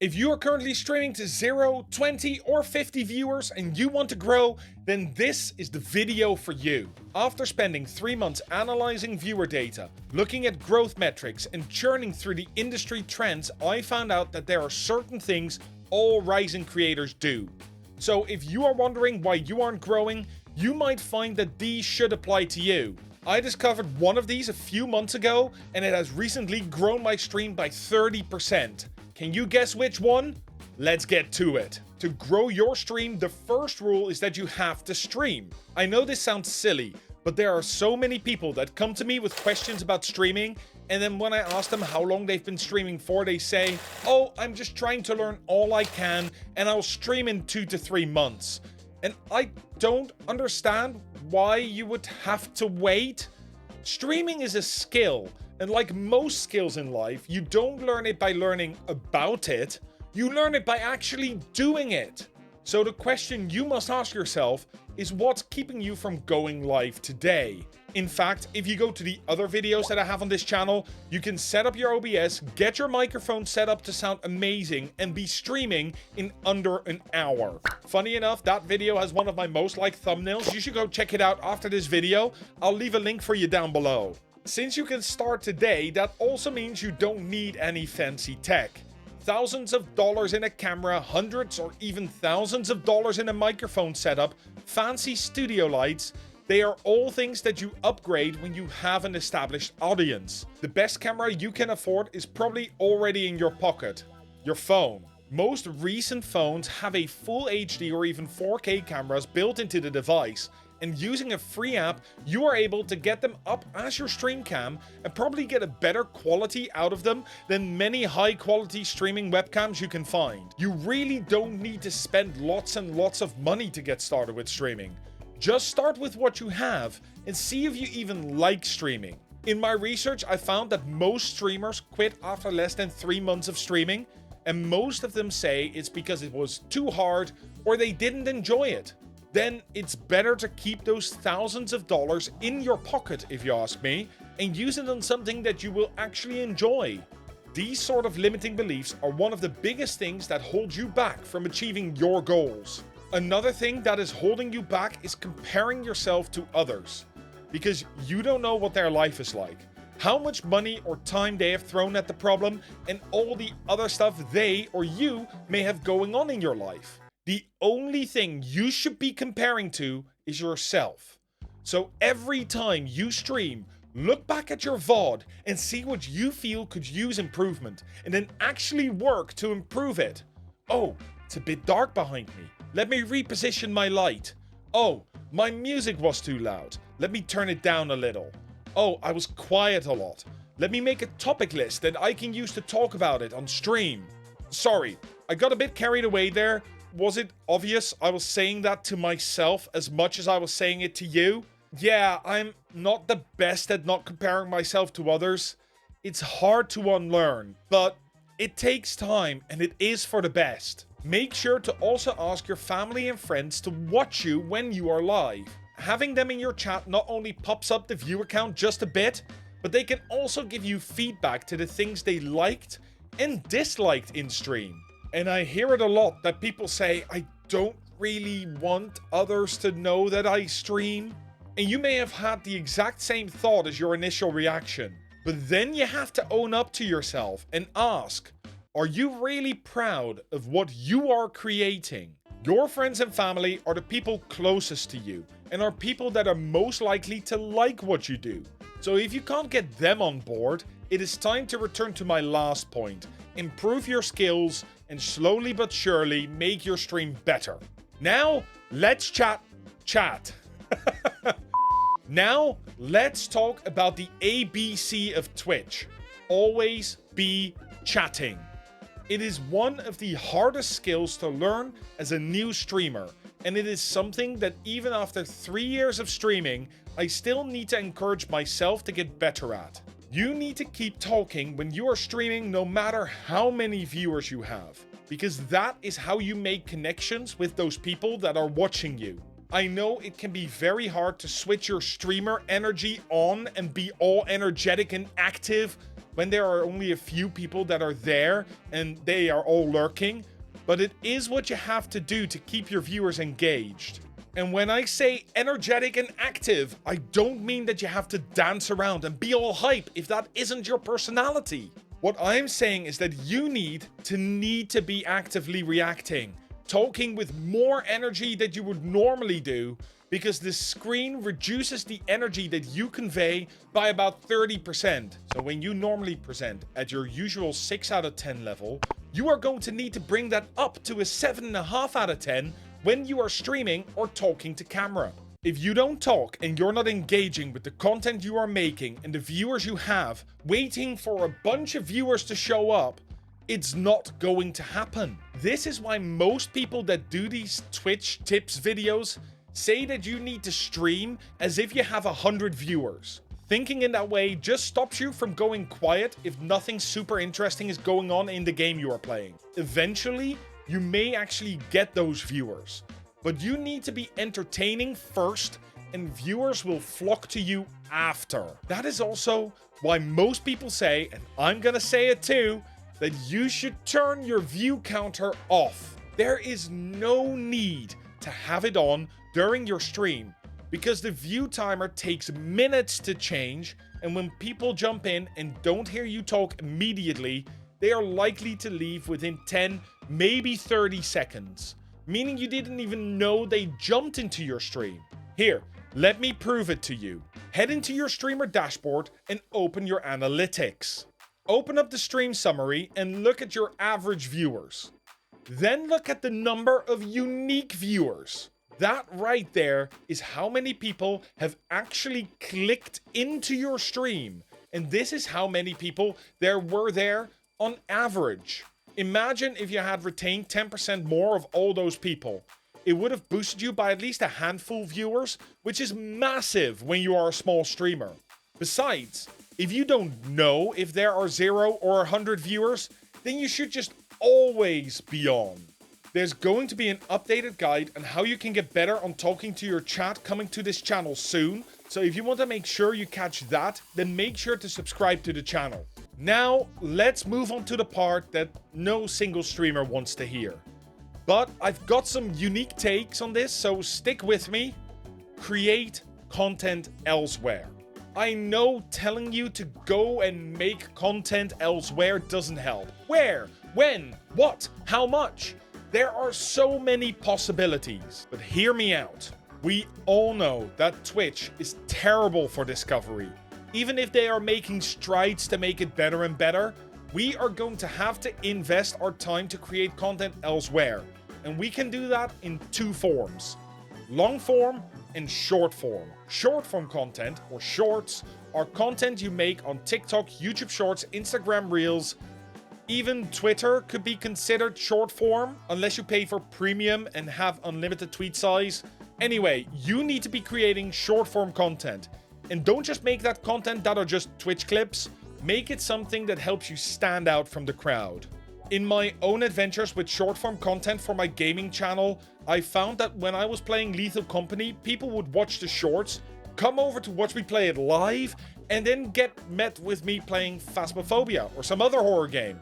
If you are currently streaming to 0, 20, or 50 viewers and you want to grow, then this is the video for you. After spending 3 months analyzing viewer data, looking at growth metrics, and churning through the industry trends, I found out that there are certain things all rising creators do. So if you are wondering why you aren't growing, you might find that these should apply to you. I discovered one of these a few months ago, and it has recently grown my stream by 30%. Can you guess which one? Let's get to it. To grow your stream, the first rule is that you have to stream. I know this sounds silly, but there are so many people that come to me with questions about streaming, and then when I ask them how long they've been streaming for, they say, "Oh, I'm just trying to learn all I can, and I'll stream in 2 to 3 months." And I don't understand why you would have to wait. Streaming is a skill. And like most skills in life, you don't learn it by learning about it, you learn it by actually doing it. So the question you must ask yourself is what's keeping you from going live today? In fact, if you go to the other videos that I have on this channel, you can set up your OBS, get your microphone set up to sound amazing, and be streaming in under an hour. Funny enough, that video has one of my most liked thumbnails. You should go check it out after this video. I'll leave a link for you down below. Since you can start today, that also means you don't need any fancy tech. Thousands of dollars in a camera, hundreds or even thousands of dollars in a microphone setup, fancy studio lights, they are all things that you upgrade when you have an established audience. The best camera you can afford is probably already in your pocket, your phone. Most recent phones have a full HD or even 4K cameras built into the device, and using a free app, you are able to get them up as your stream cam and probably get a better quality out of them than many high quality streaming webcams you can find. You really don't need to spend lots and lots of money to get started with streaming. Just start with what you have and see if you even like streaming. In my research, I found that most streamers quit after less than 3 months of streaming, and most of them say it's because it was too hard or they didn't enjoy it. Then it's better to keep those thousands of dollars in your pocket, if you ask me, and use it on something that you will actually enjoy. These sort of limiting beliefs are one of the biggest things that hold you back from achieving your goals. Another thing that is holding you back is comparing yourself to others, because you don't know what their life is like, how much money or time they have thrown at the problem, and all the other stuff they or you may have going on in your life. The only thing you should be comparing to is yourself. So every time you stream, look back at your VOD and see what you feel could use improvement, and then actually work to improve it. Oh, it's a bit dark behind me. Let me reposition my light. Oh, my music was too loud. Let me turn it down a little. Oh, I was quiet a lot. Let me make a topic list that I can use to talk about it on stream. Sorry, I got a bit carried away there. Was it obvious I was saying that to myself as much as I was saying it to you? Yeah, I'm not the best at not comparing myself to others. It's hard to unlearn, but it takes time and it is for the best. Make sure to also ask your family and friends to watch you when you are live. Having them in your chat not only pops up the viewer count just a bit, but they can also give you feedback to the things they liked and disliked in stream. And I hear it a lot that people say, I don't really want others to know that I stream. And you may have had the exact same thought as your initial reaction. But then you have to own up to yourself and ask, are you really proud of what you are creating? Your friends and family are the people closest to you and are people that are most likely to like what you do. So if you can't get them on board, it is time to return to my last point. Improve your skills and slowly but surely make your stream better. Now, let's chat. Now, let's talk about the ABC of Twitch. Always be chatting. It is one of the hardest skills to learn as a new streamer, and it is something that even after 3 years of streaming, I still need to encourage myself to get better at. You need to keep talking when you are streaming no matter how many viewers you have, because that is how you make connections with those people that are watching you. I know it can be very hard to switch your streamer energy on and be all energetic and active when there are only a few people that are there and they are all lurking, but it is what you have to do to keep your viewers engaged. And when I say energetic and active, I don't mean that you have to dance around and be all hype if that isn't your personality. What I'm saying is that you need to be actively reacting, talking with more energy than you would normally do, because the screen reduces the energy that you convey by about 30%. So when you normally present at your usual 6 out of 10 level, you are going to need to bring that up to a 7.5 out of 10 when you are streaming or talking to camera. If you don't talk and you're not engaging with the content you are making and the viewers you have, waiting for a bunch of viewers to show up, it's not going to happen. This is why most people that do these Twitch tips videos say that you need to stream as if you have 100 viewers. Thinking in that way just stops you from going quiet if nothing super interesting is going on in the game you are playing. Eventually, you may actually get those viewers, but you need to be entertaining first and viewers will flock to you after. That is also why most people say, and I'm gonna say it too, that you should turn your view counter off. There is no need to have it on during your stream because the view timer takes minutes to change, and when people jump in and don't hear you talk immediately, they are likely to leave within 10, maybe 30 seconds, meaning you didn't even know they jumped into your stream. Here, let me prove it to you. Head into your streamer dashboard and open your analytics. Open up the stream summary and look at your average viewers. Then look at the number of unique viewers. That right there is how many people have actually clicked into your stream. And this is how many people there were there on average. Imagine if you had retained 10% more of all those people. It would have boosted you by at least a handful of viewers, which is massive when you are a small streamer. Besides, if you don't know if there are 0 or 100 viewers, then you should just always be on. There's going to be an updated guide on how you can get better on talking to your chat coming to this channel soon. So if you want to make sure you catch that, then make sure to subscribe to the channel. Now, let's move on to the part that no single streamer wants to hear. But I've got some unique takes on this, so stick with me. Create content elsewhere. I know telling you to go and make content elsewhere doesn't help. Where? When? What? How much? There are so many possibilities, but hear me out. We all know that Twitch is terrible for discovery. Even if they are making strides to make it better and better, we are going to have to invest our time to create content elsewhere. And we can do that in 2 forms: long form and short form. Short form content, or shorts, are content you make on TikTok, YouTube Shorts, Instagram Reels. Even Twitter could be considered short form, unless you pay for premium and have unlimited tweet size. Anyway, you need to be creating short form content. And don't just make that content that are just Twitch clips. Make it something that helps you stand out from the crowd. In my own adventures with short form content for my gaming channel, I found that when I was playing Lethal Company, people would watch the shorts, come over to watch me play it live, and then get met with me playing Phasmophobia or some other horror game.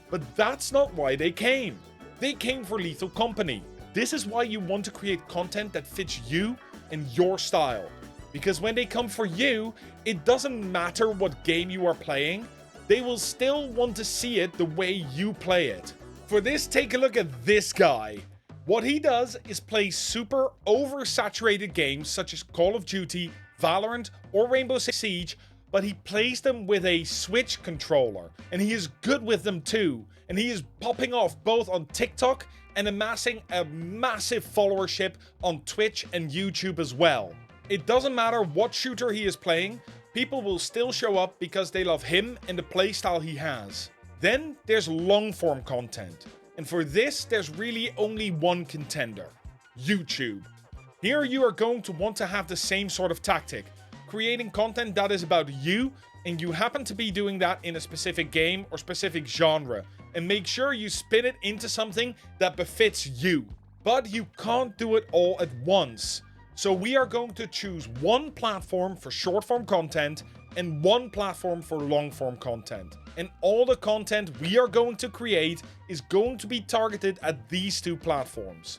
But that's not why they came. They came for Lethal Company. This is why you want to create content that fits you and your style. Because when they come for you, it doesn't matter what game you are playing. They will still want to see it the way you play it. For this, take a look at this guy. What he does is play super oversaturated games such as Call of Duty, Valorant, or Rainbow Six Siege, but he plays them with a Switch controller, and he is good with them too, and he is popping off both on TikTok and amassing a massive followership on Twitch and YouTube as well. It doesn't matter what shooter he is playing, people will still show up because they love him and the playstyle he has. Then there's long form content, and for this there's really only one contender: YouTube. Here you are going to want to have the same sort of tactic, creating content that is about you, and you happen to be doing that in a specific game or specific genre, and make sure you spin it into something that befits you. But you can't do it all at once. So we are going to choose one platform for short form content and one platform for long form content. And all the content we are going to create is going to be targeted at these two platforms.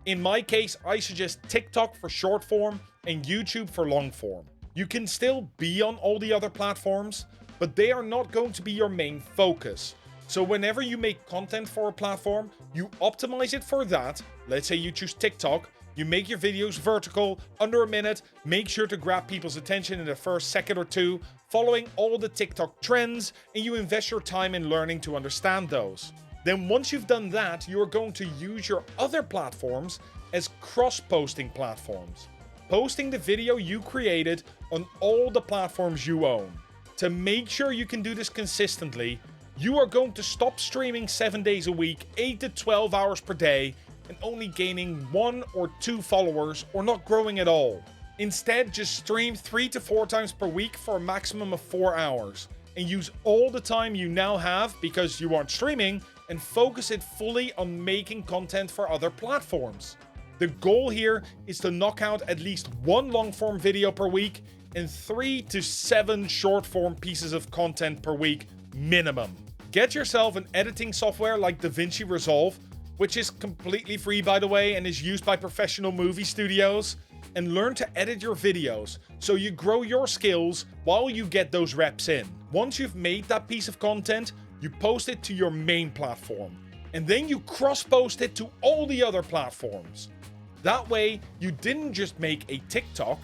In my case, I suggest TikTok for short form and YouTube for long form. You can still be on all the other platforms, but they are not going to be your main focus. So whenever you make content for a platform, you optimize it for that. Let's say you choose TikTok, you make your videos vertical, under a minute, make sure to grab people's attention in the first second or two, following all the TikTok trends, and you invest your time in learning to understand those. Then once you've done that, you are going to use your other platforms as cross-posting platforms, posting the video you created on all the platforms you own. To make sure you can do this consistently, you are going to stop streaming 7 days a week, 8 to 12 hours per day, and only gaining 1 or 2 followers or not growing at all. Instead, just stream 3 to 4 times per week for a maximum of 4 hours, and use all the time you now have because you aren't streaming, and focus it fully on making content for other platforms. The goal here is to knock out at least 1 long form video per week and 3 to 7 short form pieces of content per week minimum. Get yourself an editing software like DaVinci Resolve, which is completely free by the way and is used by professional movie studios, and learn to edit your videos so you grow your skills while you get those reps in. Once you've made that piece of content, you post it to your main platform, and then you cross-post it to all the other platforms. That way, you didn't just make a TikTok.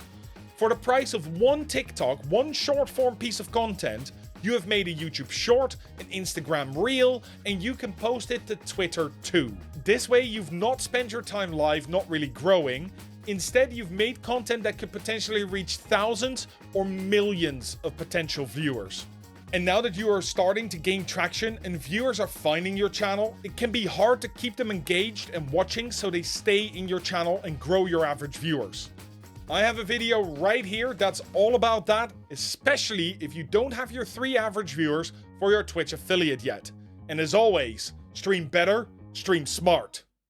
For the price of one TikTok, one short form piece of content, you have made a YouTube short, an Instagram reel, and you can post it to Twitter too. This way, you've not spent your time live not really growing. Instead, you've made content that could potentially reach thousands or millions of potential viewers. And now that you are starting to gain traction and viewers are finding your channel, it can be hard to keep them engaged and watching so they stay in your channel and grow your average viewers. I have a video right here that's all about that, especially if you don't have your 3 average viewers for your Twitch affiliate yet. And as always, stream better, stream smart.